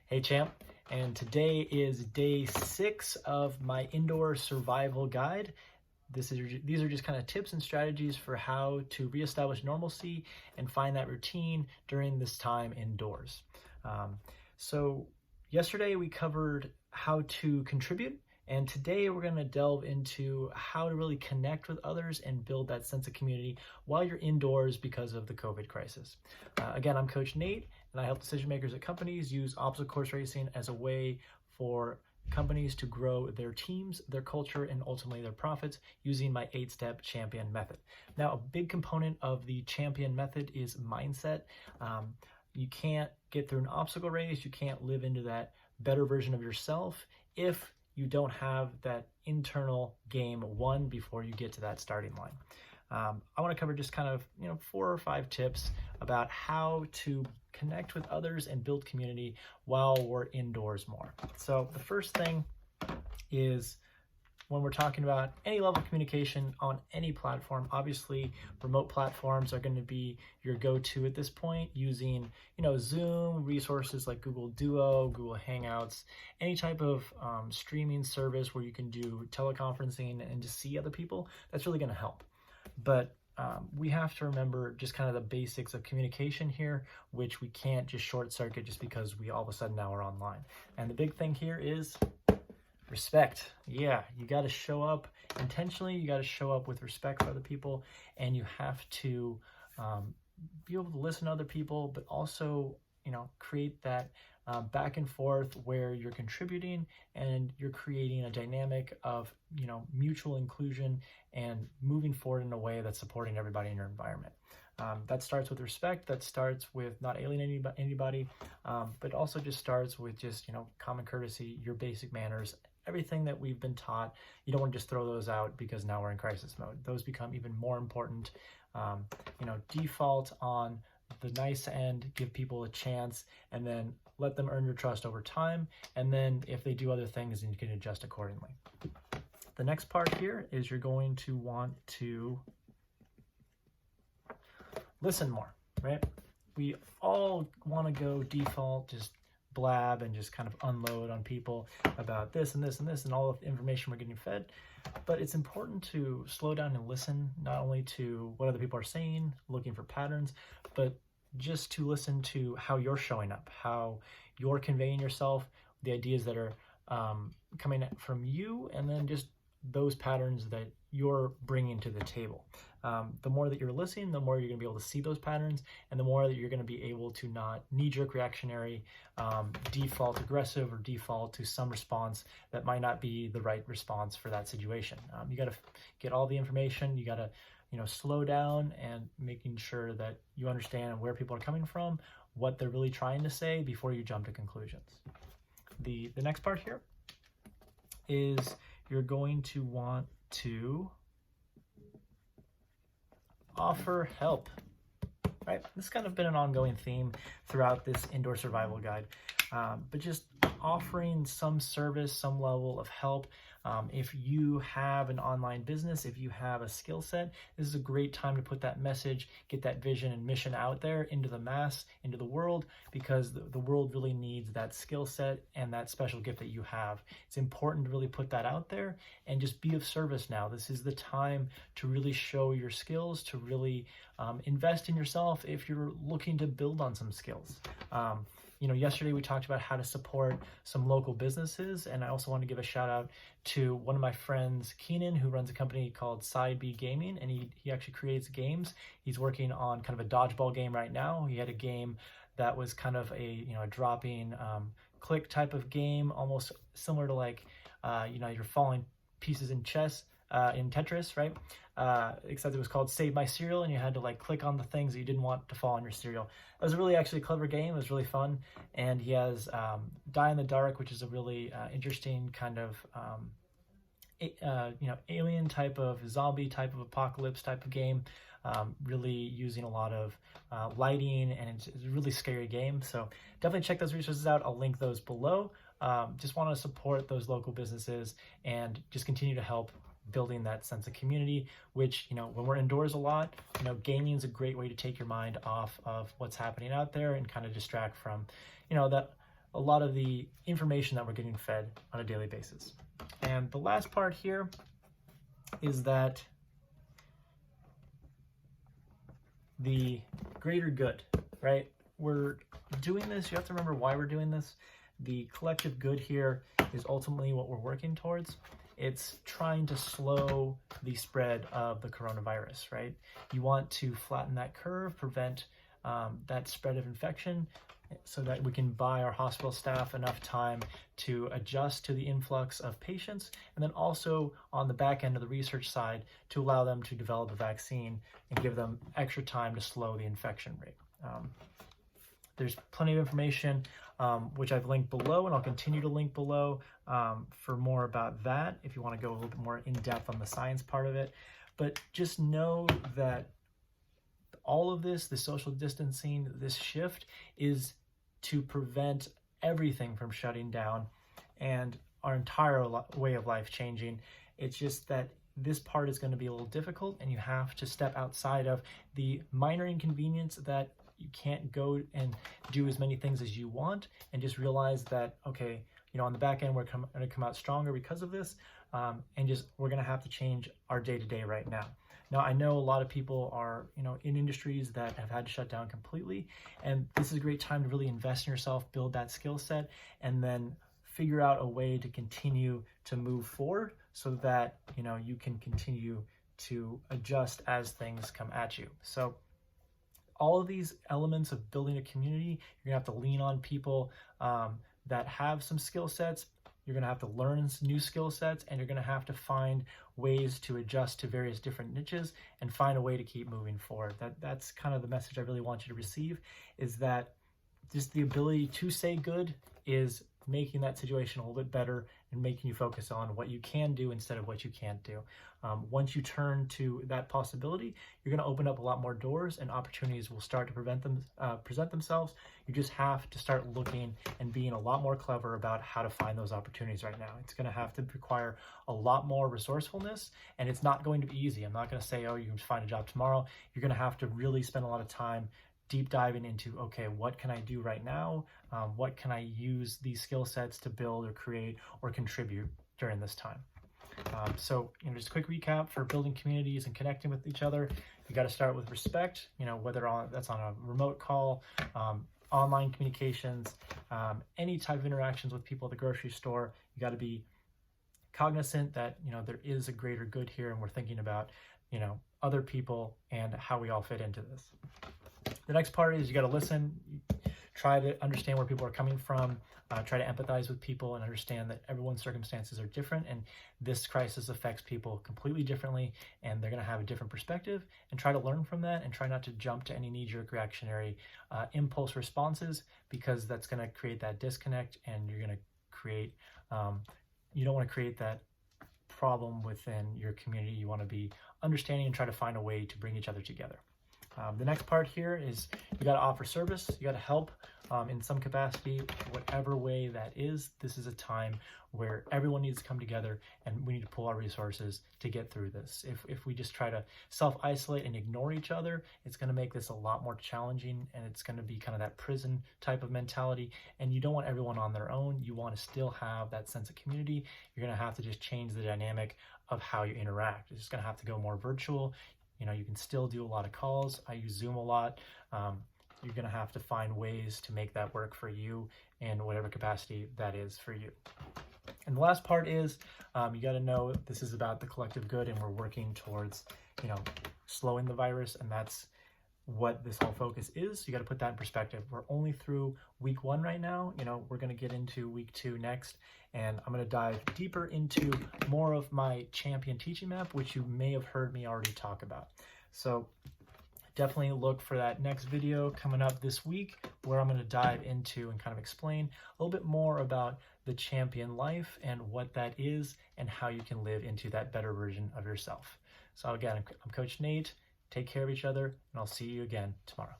Hey champ, and today is day 6 of my indoor survival guide. These are just kind of tips and strategies for how to reestablish normalcy and find that routine during this time indoors. So yesterday we covered how to contribute, and today we're going to delve into how to really connect with others and build that sense of community while you're indoors because of the COVID crisis. Again, I'm Coach Nate, and I help decision makers at companies use obstacle course racing as a way for companies to grow their teams, their culture, and ultimately their profits using my 8-step champion method. Now, a big component of the champion method is mindset. You can't get through an obstacle race, you can't live into that better version of yourself if you don't have that internal game won before you get to that starting line. I want to cover just kind of 4 or 5 tips about how to connect with others and build community while we're indoors more. So the first thing is, when we're talking about any level of communication on any platform, obviously remote platforms are going to be your go-to at this point, using Zoom, resources like Google Duo, Google Hangouts, any type of streaming service where you can do teleconferencing and just see other people. That's really going to help. But we have to remember just kind of the basics of communication here, which we can't just short circuit just because we all of a sudden now are online. And the big thing here is respect. Yeah, you got to show up intentionally. You got to show up with respect for other people, and you have to be able to listen to other people, but also create that back and forth where you're contributing and you're creating a dynamic of mutual inclusion and moving forward in a way that's supporting everybody in your environment. That starts with respect. That starts with not alienating anybody, but also just starts with just common courtesy, your basic manners, everything that we've been taught. You don't want to just throw those out because now we're in crisis mode. Those become even more important. Default on the nice end, give people a chance, and then let them earn your trust over time. And then if they do other things, then you can adjust accordingly. The next part here is you're going to want to listen more, right? We all want to go default, just blab and just kind of unload on people about this and this and this and all of the information we're getting fed. But it's important to slow down and listen, not only to what other people are saying, looking for patterns, but just to listen to how you're showing up, how you're conveying yourself, the ideas that are coming from you, and then just those patterns that you're bringing to the table. The more that you're listening, the more you're going to be able to see those patterns, and the more that you're going to be able to not knee-jerk reactionary, default aggressive, or default to some response that might not be the right response for that situation. You got to get all the information. You got to slow down and making sure that you understand where people are coming from, what they're really trying to say before you jump to conclusions. The next part here is you're going to want to offer help, right? This has kind of been an ongoing theme throughout this indoor survival guide, but just offering some service, some level of help. If you have an online business, if you have a skill set, this is a great time to put that message, get that vision and mission out there into the mass, into the world, because the world really needs that skill set and that special gift that you have. It's important to really put that out there and just be of service now. This is the time to really show your skills, to really invest in yourself if you're looking to build on some skills. Yesterday we talked about how to support some local businesses, and I also want to give a shout out to one of my friends, Keenan, who runs a company called Side B Gaming, and he actually creates games. He's working on kind of a dodgeball game right now. He had a game that was kind of a dropping click type of game, almost similar to like you're falling pieces in chess. In Tetris, right? Except it was called Save My Cereal, and you had to click on the things that you didn't want to fall on your cereal. It was a really actually clever game. It was really fun. And he has Die in the Dark, which is a really interesting kind of alien type of zombie type of apocalypse type of game. Really using a lot of lighting, and it's a really scary game. So definitely check those resources out. I'll link those below. Just want to support those local businesses and just continue to help building that sense of community, which, when we're indoors a lot, gaming is a great way to take your mind off of what's happening out there and kind of distract from, that a lot of the information that we're getting fed on a daily basis. And the last part here is that the greater good, right? We're doing this, you have to remember why we're doing this. The collective good here is ultimately what we're working towards. It's trying to slow the spread of the coronavirus, right? You want to flatten that curve, prevent that spread of infection, so that we can buy our hospital staff enough time to adjust to the influx of patients, and then also on the back end of the research side to allow them to develop a vaccine and give them extra time to slow the infection rate. There's plenty of information which I've linked below, and I'll continue to link below for more about that if you want to go a little bit more in depth on the science part of it. But just know that all of this, the social distancing, this shift is to prevent everything from shutting down and our entire way of life changing. It's just that this part is going to be a little difficult, and you have to step outside of the minor inconvenience that you can't go and do as many things as you want, and just realize that, okay, you know, on the back end, we're going to come out stronger because of this, and just we're going to have to change our day-to-day right now. Now, I know a lot of people are, you know, in industries that have had to shut down completely, and this is a great time to really invest in yourself, build that skill set, and then figure out a way to continue to move forward so that, you know, you can continue to adjust as things come at you. So all of these elements of building a community, you're gonna have to lean on people that have some skill sets. You're gonna have to learn new skill sets, and you're gonna have to find ways to adjust to various different niches and find a way to keep moving forward. That's kind of the message I really want you to receive, is that just the ability to say good is making that situation a little bit better and making you focus on what you can do instead of what you can't do. Once you turn to that possibility, you're going to open up a lot more doors, and opportunities will start to present themselves. You just have to start looking and being a lot more clever about how to find those opportunities right now. It's going to have to require a lot more resourcefulness, and it's not going to be easy. I'm not going to say, oh, you can find a job tomorrow. You're going to have to really spend a lot of time deep diving into, okay, what can I do right now? What can I use these skill sets to build or create or contribute during this time? So, you know, just a quick recap for building communities and connecting with each other. You got to start with respect, you know, whether that's on a remote call, online communications, any type of interactions with people at the grocery store. You got to be cognizant that, you know, there is a greater good here, and we're thinking about, you know, other people and how we all fit into this. The next part is you got to listen, try to understand where people are coming from, try to empathize with people and understand that everyone's circumstances are different, and this crisis affects people completely differently, and they're going to have a different perspective, and try to learn from that and try not to jump to any knee-jerk reactionary impulse responses, because that's going to create that disconnect, and you're going to create, you don't want to create that problem within your community. You want to be understanding and try to find a way to bring each other together. The next part here is you got to offer service. You got to help in some capacity, whatever way that is. This is a time where everyone needs to come together, and we need to pull our resources to get through this. If we just try to self-isolate and ignore each other, it's going to make this a lot more challenging, and it's going to be kind of that prison type of mentality. And you don't want everyone on their own. You want to still have that sense of community. You're going to have to just change the dynamic of how you interact. It's just going to have to go more virtual. You know, you can still do a lot of calls. I use Zoom a lot. You're going to have to find ways to make that work for you in whatever capacity that is for you. And the last part is you got to know this is about the collective good, and we're working towards, you know, slowing the virus, and that's what this whole focus is. You got to put that in perspective. We're only through week 1 right now. You know, we're going to get into week 2 next, and I'm going to dive deeper into more of my champion teaching map, which you may have heard me already talk about. So definitely look for that next video coming up this week, where I'm going to dive into and kind of explain a little bit more about the champion life and what that is and how you can live into that better version of yourself. So again, I'm Coach Nate. Take care of each other, and I'll see you again tomorrow.